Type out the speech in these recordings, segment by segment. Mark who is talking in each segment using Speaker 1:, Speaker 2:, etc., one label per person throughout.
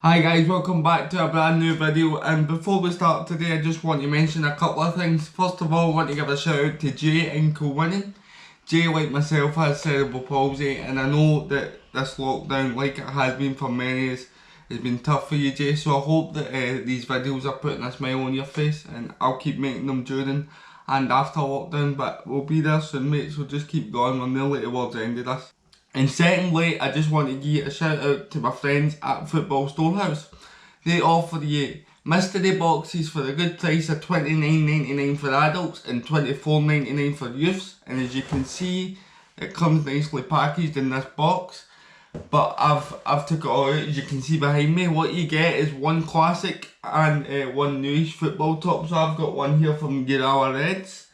Speaker 1: Hi guys, welcome back to a brand new video, and before we start today I just want to mention a couple of things. First of all, I want to give a shout out to Jay in Kilwinning. Jay, like myself, has cerebral palsy, and I know that this lockdown, like it has been for many, has been tough for you, Jay, so I hope that these videos are putting a smile on your face, and I'll keep making them during and after lockdown, but we'll be there soon, mate, so just keep going. We're nearly towards the end of this. And secondly, I just want to give a shout out to my friends at Football Storehouse. They offer you mystery boxes for a good price of $29.99 for adults and $24.99 for youths. And as you can see, it comes nicely packaged in this box. But I've took it all out. As you can see behind me, what you get is one classic and one newish football top. So I've got one here from Girawa Reds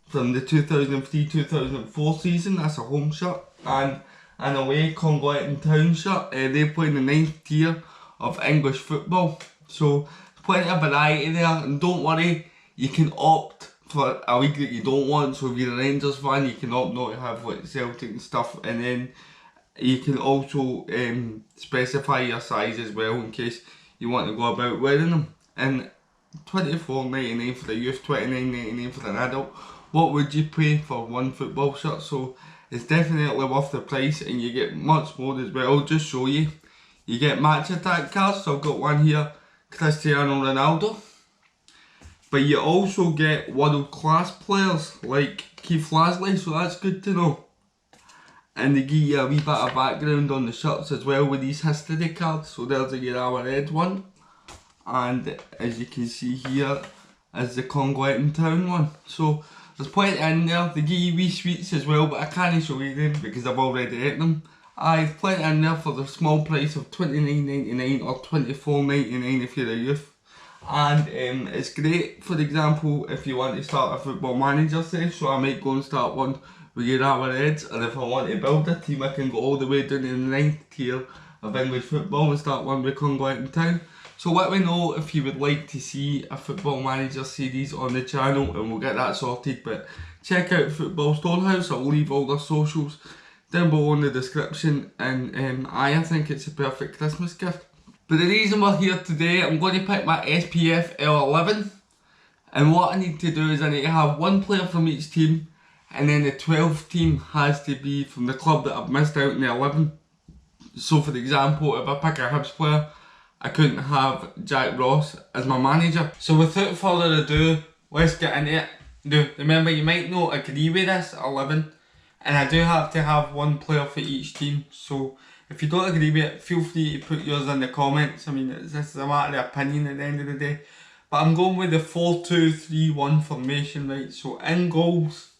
Speaker 1: from the 2003-2004 season. That's a home shirt. And an away Congleton Town shirt. They play in the 9th tier of English football. So plenty of variety there, and don't worry, you can opt for a league that you don't want. So if you're a Rangers fan, you can opt not to have like Celtic and stuff, and then you can also specify your size as well in case you want to go about wearing them. And $24.99 for the youth, $29.99 for an adult. What would you pay for one football shirt? So it's definitely worth the price, and you get much more as well. I'll just show you. You get match attack cards, so I've got one here, Cristiano Ronaldo. But you also get world class players like Keith Lasley, so that's good to know. And they give you a wee bit of background on the shirts as well with these history cards. So there's a Girawa Red one. And as you can see here is the Congleton Town one. So there's plenty in there. They give you wee sweets as well, but I can't show you them because I've already ate them. I've plenty in there for the small price of $29.99 or $24.99 if you're a youth. And it's great, for example, if you want to start a football manager say, so I might go and start one with Girawa Reds, and if I want to build a team I can go all the way down to the 9th tier of English football and start one with Congleton Town. So let me know if you would like to see a football manager series on the channel, and we'll get that sorted. But check out Football Storehouse. I'll leave all their socials down below in the description, and I think it's a perfect Christmas gift. But the reason we're here today, I'm going to pick my SPFL 11, and what I need to do is I need to have one player from each team, and then the 12th team has to be from the club that I've missed out in the 11. So for example, if I pick a Hibs player, I couldn't have Jack Ross as my manager. So without further ado, let's get into it. Now, remember, you might not agree with this 11, and I do have to have one player for each team. So if you don't agree with it, feel free to put yours in the comments. I mean, this is a matter of opinion at the end of the day. But I'm going with the 4-2-3-1 formation, right? So in goals,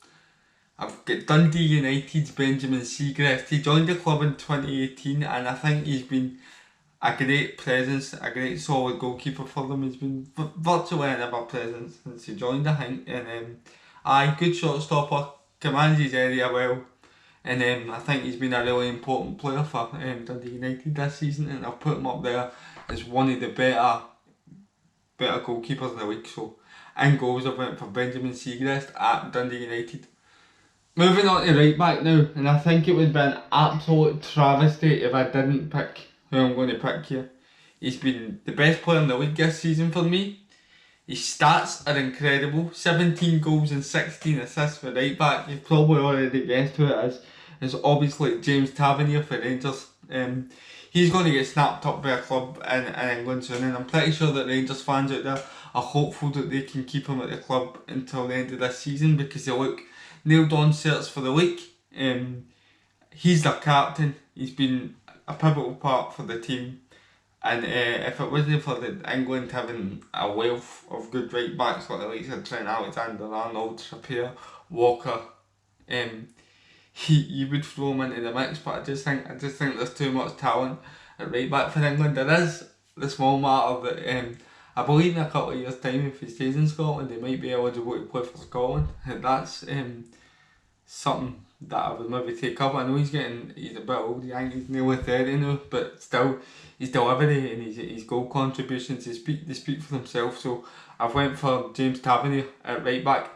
Speaker 1: I've got Dundee United's Benjamin Seagrass. He joined the club in 2018, and I think he's been a great presence, a great solid goalkeeper for them. He's been virtually an ever presence since he joined, I think. And good shot stopper, commands his area well, and I think he's been a really important player for Dundee United this season, and I've put him up there as one of the better goalkeepers in the league. So in goals I went for Benjamin Seagrass at Dundee United. Moving on to right back now, and I think it would be an absolute travesty if I didn't pick who I'm going to pick here. He's been the best player in the league this season for me. His stats are incredible. 17 goals and 16 assists for right back. You've probably already guessed who it is. It's obviously James Tavernier for Rangers. He's going to get snapped up by a club in England soon, and I'm pretty sure that Rangers fans out there are hopeful that they can keep him at the club until the end of this season, because they look nailed on certs for the league. He's their captain. He's been a pivotal part for the team, and if it wasn't for England having a wealth of good right backs like the likes of Trent Alexander-Arnold, Trippier, Walker, you would throw him into the mix. But I just think there's too much talent at right back for England. There is the small matter that I believe in a couple of years' time, if he stays in Scotland, he might be eligible to play for Scotland. And that's something that I would maybe take up. I know he's a bit old, I think he's nearly 30 now, but still, his delivery and his goal contributions, they speak for themselves. So I've went for James Tavernier at right back.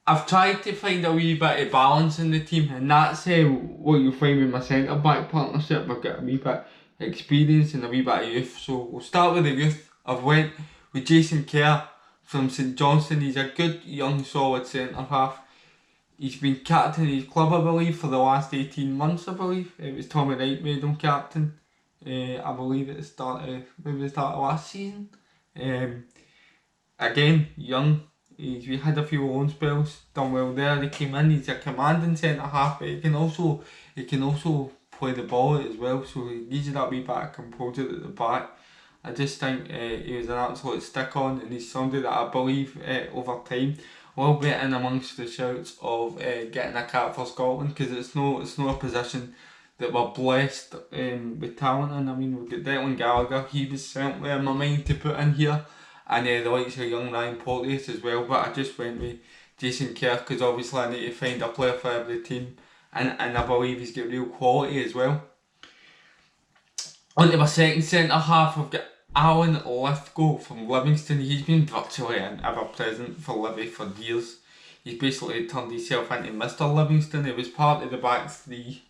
Speaker 1: I've tried to find a wee bit of balance in the team, and that's what you'll find with my centre back partnership. I've got a wee bit experience and a wee bit of youth. So we'll start with the youth. I've went with Jason Kerr from St Johnstone. He's a good, young, solid centre-half. He's been captain of his club, I believe, for the last 18 months, I believe. It was Tommy Wright made him captain, I believe, at the start of last season. Again, young. We had a few loan spells, done well there. He came in, he's a commanding centre-half, but he can also play the ball as well, so he gives you that wee bit of composure at the back. I just think he was an absolute stick-on, and he's somebody that I believe over time will be in amongst the shouts of getting a cap for Scotland, because it's no a position that we're blessed with talent in. I mean, we've got Declan Gallagher, he was certainly in my mind to put in here, and the likes of young Ryan Porteous as well, but I just went with Jason Kerr because obviously I need to find a player for every team, and I believe he's got real quality as well. On to my second centre-half, I've got Alan Lithgow from Livingston. He's been virtually an ever-present for Livy for years. He's basically turned himself into Mr Livingston. He was part of the back three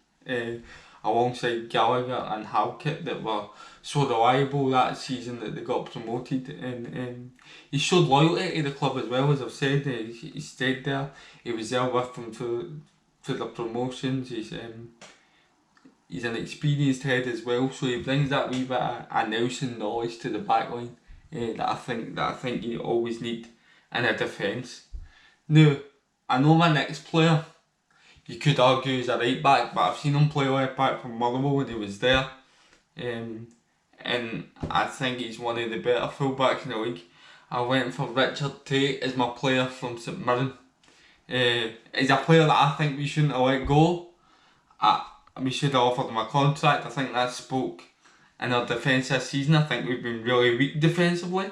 Speaker 1: alongside Gallagher and Halkett that were so reliable that season that they got promoted, and he showed loyalty to the club as well. As I've said, he stayed there. He was there with them for the promotions. He's an experienced head as well, so he brings that wee bit of Nelson knowledge to the backline that I think you always need in a defence. Now, I know my next player, you could argue is a right back, but I've seen him play left back for Motherwell when he was there, and I think he's one of the better fullbacks in the league. I went for Richard Tate as my player from St Mirren. He's a player that I think we shouldn't have let go. We should have offered him a contract. I think that spoke in our defence this season. I think we've been really weak defensively.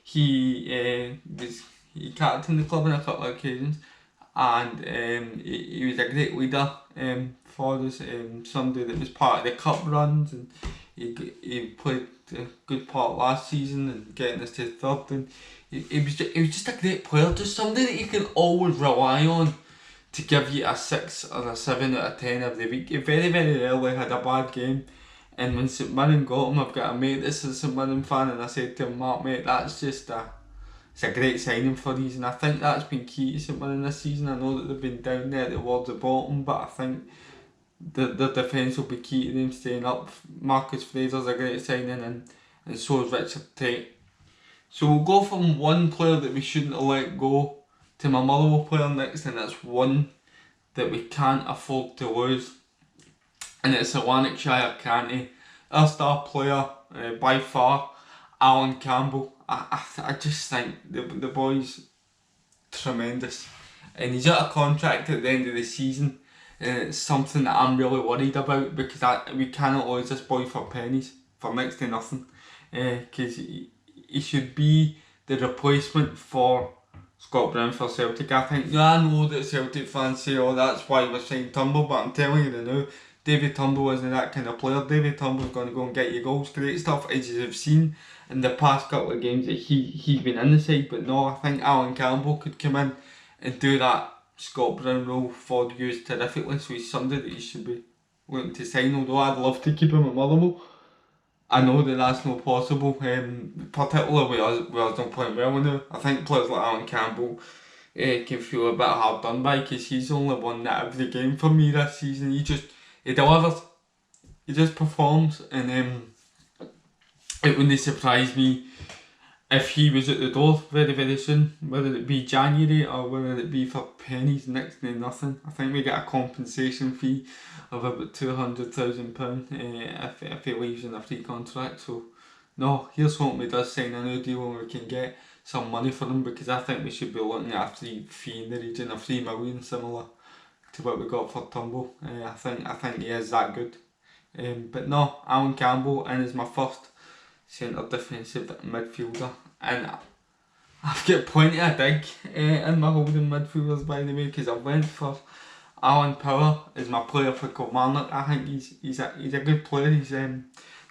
Speaker 1: He captained the club on a couple of occasions, and he was a great leader for us. Somebody that was part of the cup runs, and he played a good part last season and getting us to third. And he was just a great player, just somebody that you can always rely on to give you a 6 or a 7 out of 10 every week. He very, very rarely had a bad game, and when St Mirren got him, I've got a mate that's a St Mirren fan, and I said to him, Mark, mate, that's just it's a great signing for these, and I think that's been key to St Mirren this season. I know that they've been down there towards the bottom, but I think their defence will be key to them staying up. Marcus Fraser's a great signing, and so is Richard Tate. So we'll go from one player that we shouldn't have let go to my Motherwell player next, and that's one that we can't afford to lose, and it's a Lanarkshire Canty, our star player by far, Alan Campbell. I just think the boy's tremendous, and he's out of contract at the end of the season, and it's something that I'm really worried about, because we cannot lose this boy for pennies, for next to nothing, because he should be the replacement for Scott Brown for Celtic. I think, I know that Celtic fans say, oh, that's why we're saying Turnbull, but I'm telling you now, David Turnbull isn't that kind of player. David Turnbull's going to go and get you goals. Great stuff, as you have seen in the past couple of games that he's been in the side, but no, I think Alan Campbell could come in and do that Scott Brown role for you terrifically, so he's somebody that you should be looking to sign, although I'd love to keep him at Motherwell. I know that that's not possible, particularly with us not playing well now. I think players like Alan Campbell can feel a bit hard done by, because he's only won that every game for me this season. He delivers, he just performs, and it wouldn't surprise me if he was at the door very, very soon, whether it be January or whether it be for pennies, next to nothing. I think we get a compensation fee of about £200,000 if he leaves in a free contract. So no, here's hoping he does sign a new deal and we can get some money for him, because I think we should be looking at a free fee in the region of £3 million, similar to what we got for Turnbull. I think he is that good. But no, Alan Campbell in is my first centre defensive midfielder, and I've got plenty of dig in my holding midfielders, by the way, because I went for Alan Power as my player for Kilmarnock. I think he's a good player. He's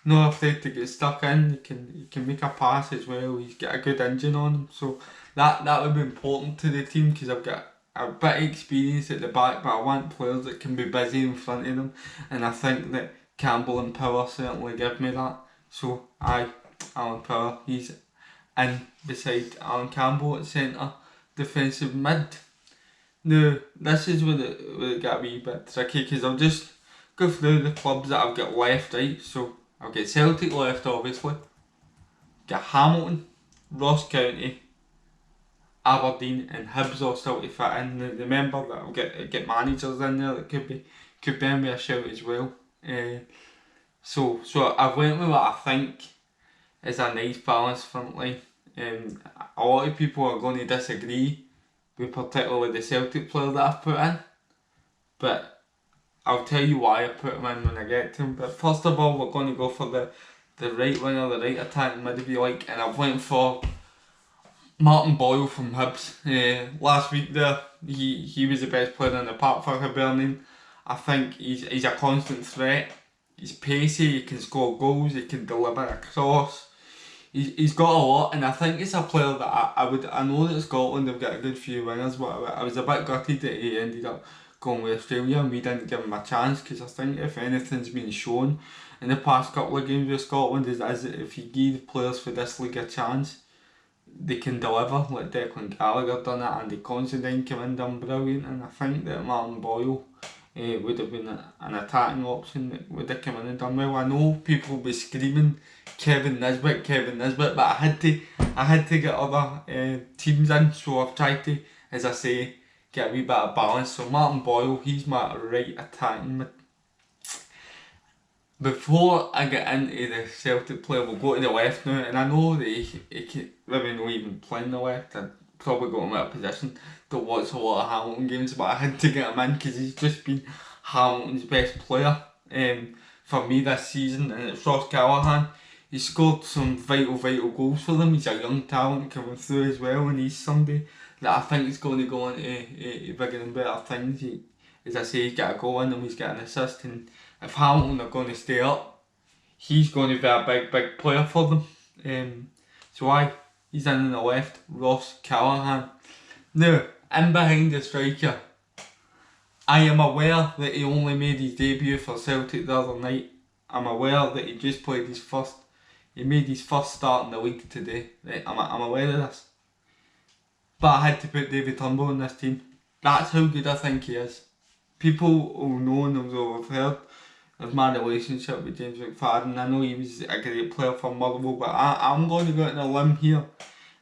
Speaker 1: not afraid to get stuck in. He can make a pass as well. He's got a good engine on him, so that would be important to the team, because I've got a bit of experience at the back, but I want players that can be busy in front of them, and I think that Campbell and Power certainly give me that. So aye, Alan Power, he's in beside Alan Campbell at centre defensive mid. Now, this is where it got a wee bit tricky, because I'll just go through the clubs that I've got left, right? So I've got Celtic left, obviously. Got Hamilton, Ross County, Aberdeen and Hibs all still to fit in. Now, remember that I'll get managers in there that could be in with a shout as well. So I've went with what I think is a nice balanced front line. A lot of people are going to disagree with particularly the Celtic player that I've put in, but I'll tell you why I put him in when I get to him. But first of all, we're going to go for the right winger, the right attacking mid if you like, and I've went for Martin Boyle from Hibs. Last week there, he was the best player in the park for Hibernian. I think he's a constant threat. He's pacey, he can score goals, he can deliver a cross. He's got a lot, and I think it's a player that I know that Scotland have got a good few wingers, but I was a bit gutted that he ended up going with Australia and we didn't give him a chance, because I think if anything's been shown in the past couple of games with Scotland is that if you give players for this league a chance, they can deliver. Like Declan Gallagher done it, and Considine came in done brilliant, and I think that Martin Boyle would have been an attacking option that would have come in and done well. I know people will be screaming Kevin Nisbet, but I had to get other teams in, so I've tried to, as I say, get a wee bit of balance. So Martin Boyle, he's my right attacking mid. Before I get into the Celtic player, we'll go to the left now, and I know that he can maybe not even playing the left. I'd probably got him out of position. Don't watch a lot of Hamilton games, but I had to get him in because he's just been Hamilton's best player for me this season, and it's Ross Callahan. He scored some vital goals for them. He's a young talent coming through as well, and he's somebody that I think is going to go into bigger and better things. As I say, he's got a goal in him, he's got an assist, and if Hamilton are going to stay up, he's going to be a big player for them. So he's in the left, Ross Callahan. Now, in behind the striker, I am aware that he only made his debut for Celtic the other night. I'm aware that he just played he made his first start in the league today. Right? I'm aware of this. But I had to put David Turnbull in this team. That's how good I think he is. People will know and will have heard of my relationship with James McFadden. I know he was a great player for Motherwell, but I'm going to go out on a limb here,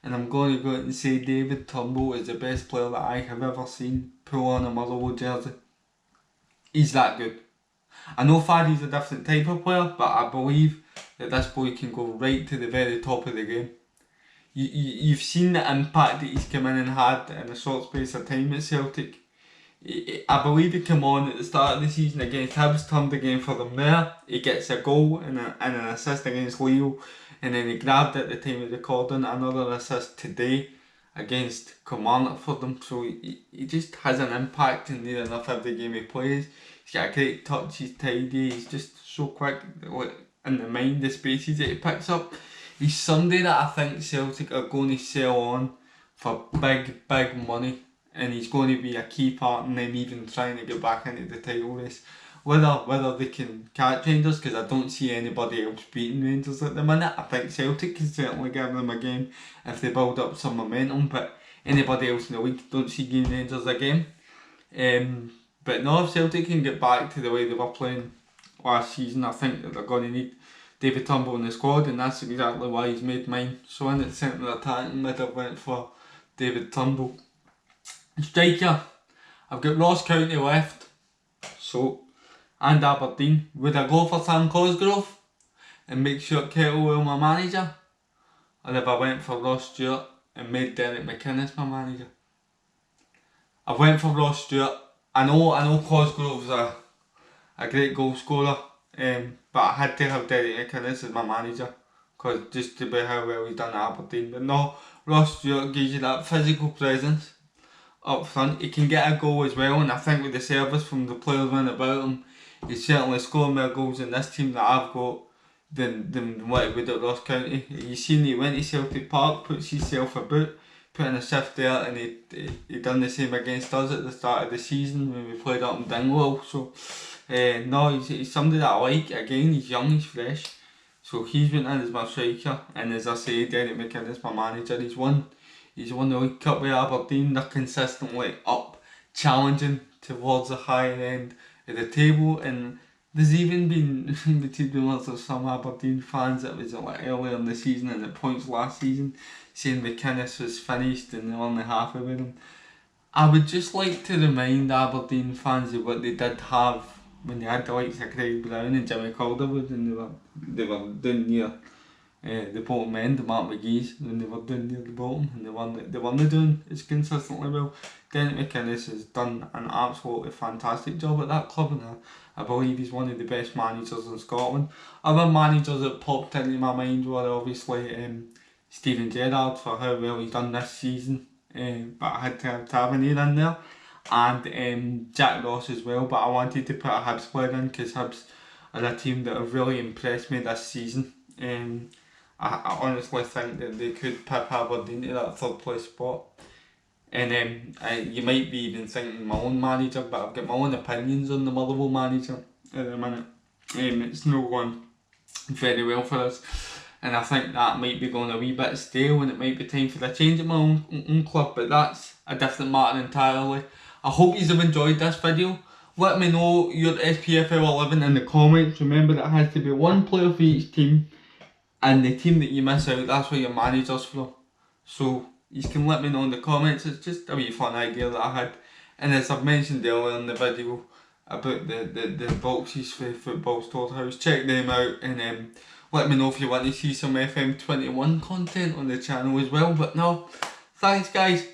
Speaker 1: and I'm going to go out and say David Turnbull is the best player that I have ever seen pull on a Motherwell jersey. He's that good. I know Faddy's a different type of player, but I believe that this boy can go right to the very top of the game. You've seen the impact that he's come in and had in a short space of time at Celtic. I believe he came on at the start of the season against Hibs, turned the game for them there. He gets a goal and an assist against Leo, and then he grabbed at the time of recording another assist today against Kilmarnock for them. So he just has an impact in near enough every game he plays. He's got a great touch, he's tidy, he's just so quick in the mind, the spaces that he picks up. He's somebody that I think Celtic are going to sell on for big money, and he's going to be a key part in them even trying to get back into the title race. Whether they can catch Rangers, because I don't see anybody else beating Rangers at the minute. I think Celtic can certainly give them a game if they build up some momentum, but anybody else in the league don't see giving Rangers a game. But no, if Celtic can get back to the way they were playing last season, I think that they're going to need David Turnbull in the squad, and that's exactly why he's made mine. So in the centre attacking mid, I went for David Turnbull. Striker, I've got Ross County left, and Aberdeen. Would I go for Sam Cosgrove and make sure Kettlewell my manager? Or if I went for Ross Stewart and made Derek McInnes my manager? I went for Ross Stewart. I know Cosgrove's a great goal scorer, but I had to have Derek McInnes as my manager, cause just to be how well he's done at Aberdeen. But no, Ross Stewart gives you that physical presence up front. He can get a goal as well, and I think with the service from the players running about him, he's certainly scoring more goals in this team that I've got than what he would at Ross County. You've seen he went to Celtic Park, puts himself about, put in a shift there, and he done the same against us at the start of the season when we played up in Dingwall. So no, he's somebody that I like. Again, he's young, he's fresh. So he's went in as my striker, and as I say, Derek McInnes, my manager. He's won the League Cup with Aberdeen. They're consistently up, challenging towards the higher end of the table, and there's even been between rumours of some Aberdeen fans that was like earlier in the season and at points last season saying McInnes was finished and they're only halfway with him. I would just like to remind Aberdeen fans of what they did have when they had the likes of Craig Brown and Jimmy Calderwood, and they were down near the bottom end, the Mark McGee's, when they were down near the bottom, and they weren't doing as consistently well. Derek McInnes has done an absolutely fantastic job at that club, and I believe he's one of the best managers in Scotland. Other managers that popped into my mind were obviously Steven Gerrard for how well he's done this season, but I had to have Tavernier in there, and Jack Ross as well, but I wanted to put a Hibs player in because Hibs are a team that have really impressed me this season. I honestly think that they could pip Aberdeen to that third place spot. And you might be even thinking my own manager, but I've got my own opinions on the Motherwell manager at the minute. It's not going very well for us, and I think that might be going a wee bit stale, and it might be time for a change at my own club, but that's a different matter entirely. I hope you have enjoyed this video. Let me know your SPFL 11 in the comments. Remember, it has to be one player for each team, and the team that you miss out, that's where your manager's from. So you can let me know in the comments. It's just a wee fun idea that I had. And as I've mentioned earlier in the video about the boxes for Football Storehouse, check them out, and let me know if you want to see some FM21 content on the channel as well. But no, thanks guys.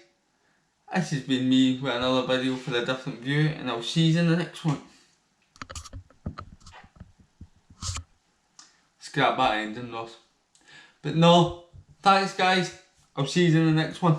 Speaker 1: This has been me with another video for a different view, and I'll see you in the next one. Scrap that ending, Ross. But no, thanks guys. I'll see you in the next one.